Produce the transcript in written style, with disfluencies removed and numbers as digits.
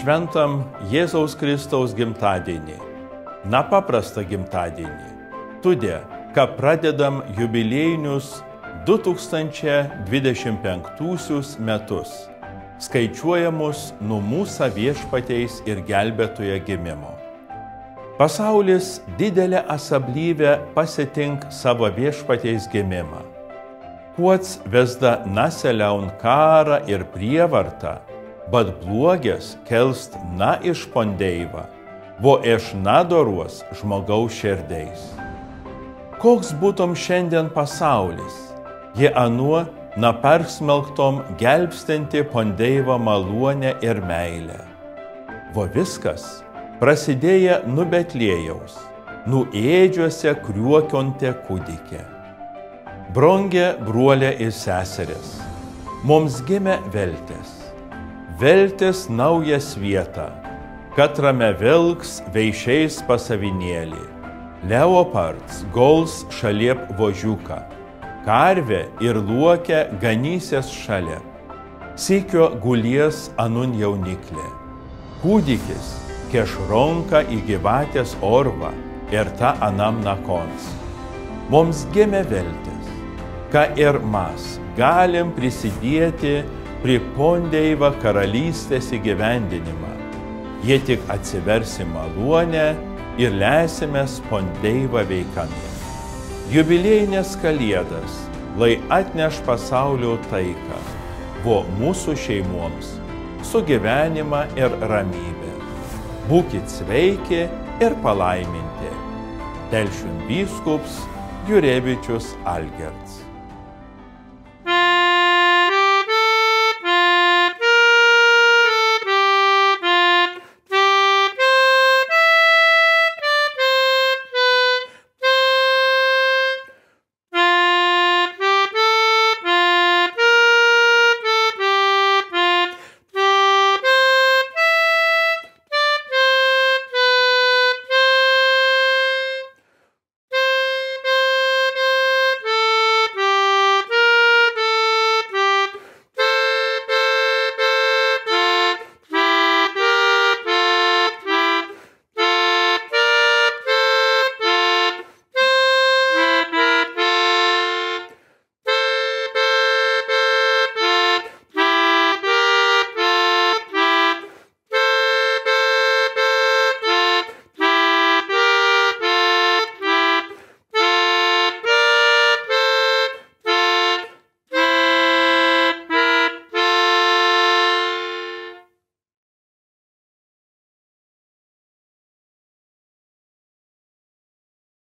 šventam Jėzaus Kristaus gimtadienį. Na paprastą gimtadienį. Tudė, ką pradedam jubiliejinius 2025 metus, skaičiuojamus nuo mūsų viešpateis ir gelbėtojo gimimo. Pasaulis didelę asablybę pasitink savo viešpateis gimimą. Kuots vesda naseliaun karą ir prievartą, bet blogės kelst na išpondeiva, vo iš nadoruos žmogaus širdeis. Koks būtum šiandien pasaulis, jie anuo na persmelktom gelbstinti pondeiva malonę ir meilę. Vo viskas prasidėję nu Betliejaus, nu ėdžiuose kriuokionte kūdikė. Brongė brolė ir seseris, mums gimė veltis. Veltis naujas vieta, katrame vilks veišiais pasavinėlį. Leopards gols šaliep vožiuką, karvė ir luokė ganysės šalia. Sykio gulies anun jauniklė. Kūdikis keš ronka į gyvatės orvą ir ta anam nakons. Mums gimė veltis, ką ir mes galim prisidėti prie pondeiva karalystės įgyvendinimą. Jie tik atsiversi malonę ir leisimės pondeiva veikami. Jubiliejinės kalėdas, lai atneš pasaulio taiką, vo mūsų šeimoms, sugyvenimą ir ramybę. Būkit sveiki ir palaiminti. Telšių vyskupas Jurevičius Algerts.